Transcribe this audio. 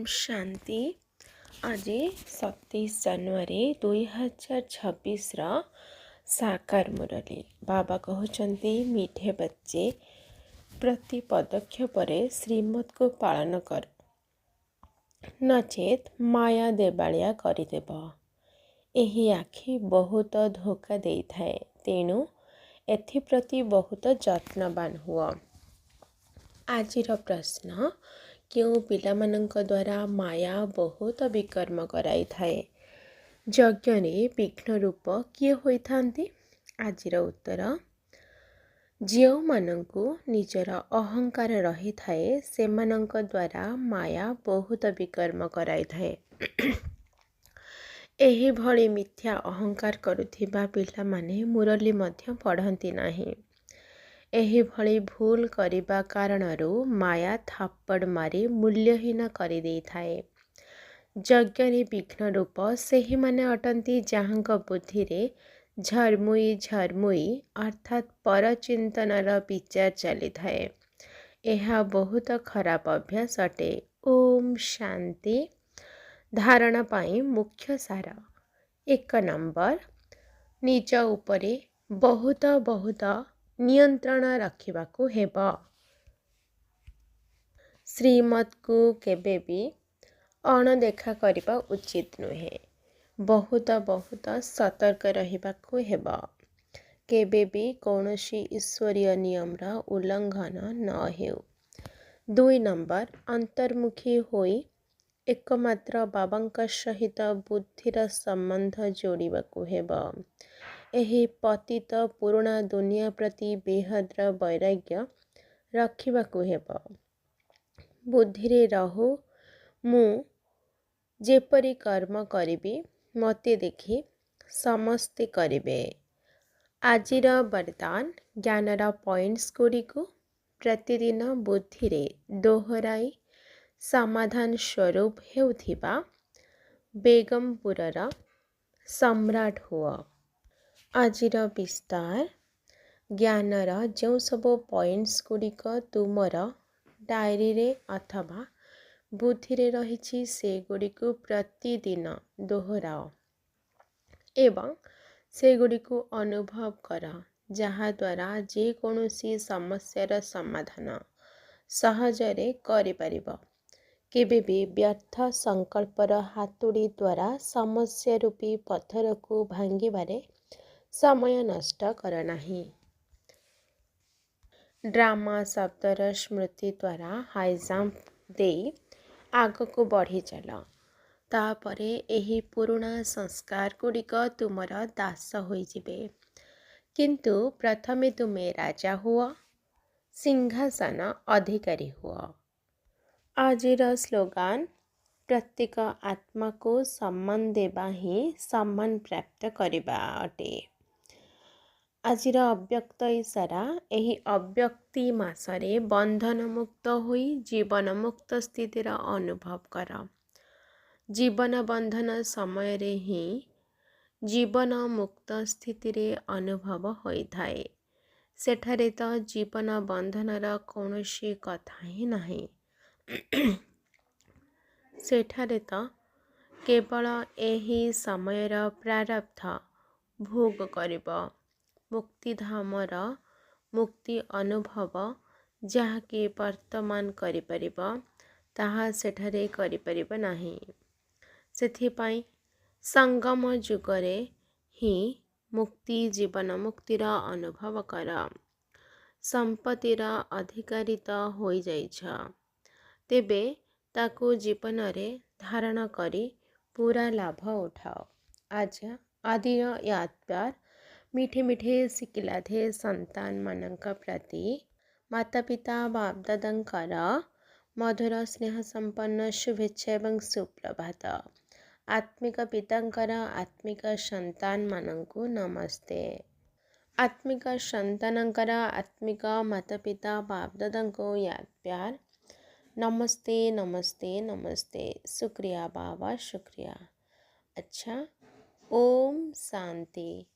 शांति। आज 27 जनवरी 2026 साकार मुरली बाबा कहते मीठे बच्चे प्रति पदक्षेप श्रीमत को पालन कर नचेत माया देवालिया करदेव। यही आखि बहुत धोखा दे थाए, तेणु एथिप्रति बहुत जत्नवान हुआ। आजिर प्रश्न, क्यों पिलामानंक द्वारा माया बहुत विकर्म कराई थाए? यज्ञ विघ्न रूप किए होइथांती? आजिर उत्तर, जो मानंकु निजर अहंकार रही थाए सेमानंक द्वारा माया बहुत विकर्म कराई थाए। एही भली मिथ्या अहंकार करुथिबा पिलामाने मुरली मध्य पढ़ंती नाही। एही भली भूल करिबा कारणरू माया थाप्पड़ मारी मूल्यहीन करि देई थाए। यज्ञ विघ्न रूप सेही माने अटंती जहाँक बुद्धि रे झरमुई झरमुई अर्थात परचिंतनर विचार चली थाए। यह बहुत खराब अभ्यास अटे। ओम शांति। धारणा पाई मुख्य सार। 1 नंबर, निज उपरे बहुत बहुत नियंत्रण रखिबाकू हेबा। श्रीमत को केबे भी अणदेखा करिबा उचित नुहे। बहुत बहुत सतर्क रहिबाकू हेबा। केबे भी कौनसी ईश्वरीय नियमरा उल्लंघन न हेउ। 2 नंबर, अंतर्मुखी होई एकमात्र बाबांका सहित बुद्धिर संबंध जोड़िबाकू हेबा। एही पतित पुराणा दुनिया प्रति बेहद्र वैराग्य रखिबाकू हेबा। बुद्धिरे रहु मु जेपरी कर्म करिबी मते देखि समस्ते करिबे। आजिर वरदान, ज्ञानर पॉइंट्स गुड़िकु प्रतिदिन बुद्धिरे दोहराई समाधान स्वरूप हेउथिबा बेगमपुरर सम्राट हुआ। आजिर विस्तार, ज्ञानर जो सब पॉइंट्स गुड़िक तुमर डायरी रे अथवा बुद्धि रे रहिछि से गुड़िकु प्रतिदिन दोहराओ एवं से गुड़िकु अनुभव कर, जहा द्वारा जे कौनसी समस्यार समाधान सहजरे करि परिबो। केबे भी व्यर्थ संकल्पर हातुड़ी द्वारा समस्या रूपी पत्थर को भांगिबारे समय नष्ट कर नाही। ड्रामा शब्दर स्मृति द्वारा हाई जंप दे आग को बढ़ी चल। तापरे एही पुराणा संस्कार गुड़िक तुमर दास होई जिबे। किंतु प्रथमे तुमे राजा हुआ, सिंहासन अधिकारी हुआ। आजिर स्लोगान, प्रत्येक आत्मा को सम्मान देवा ही सम्मान प्राप्त करिबा अटे। आजिर अव्यक्त इशारा, एही अव्यक्ति मासरे बंधन मुक्त हुई जीवन मुक्त स्थितिर अनुभव कर। जीवन बंधन समय रे ही जीवन मुक्त स्थिति रे अनुभव होई थाए। सेठारे तो जीवन बंधनर कौनसी कथा ही नहीं। सेठारे तो केवल एही समयर प्रारब्ध भोग करिबो। मुक्तिधामर मुक्ति अनुभव जहाँकि वर्तमान करि परिबो ताहा सेठारे करि परिबो नाही। सेथिपाई संगम जुगरे ही मुक्ति जीवन मुक्तिर अनुभव कर। संपत्तिर अधिकारी तो होई जाइछ, तेबे ताकू जीवन रे धारण करी पूरा लाभ उठाओ। आज आदिर याद प्यार मीठे मीठे सिकिला थे संतान मानंक प्रति माता पिता बाप दादांकर मधुर स्नेह संपन्न शुभेच्छा एवं सुप्रभात। आत्मिक पितांकर आत्मिक संतान मानंकु नमस्ते। आत्मिक संतानंकर आत्मिक माता पिता बाप दादांको याद प्यार नमस्ते नमस्ते नमस्ते। शुक्रिया बाबा, शुक्रिया। अच्छा, ओम शांति।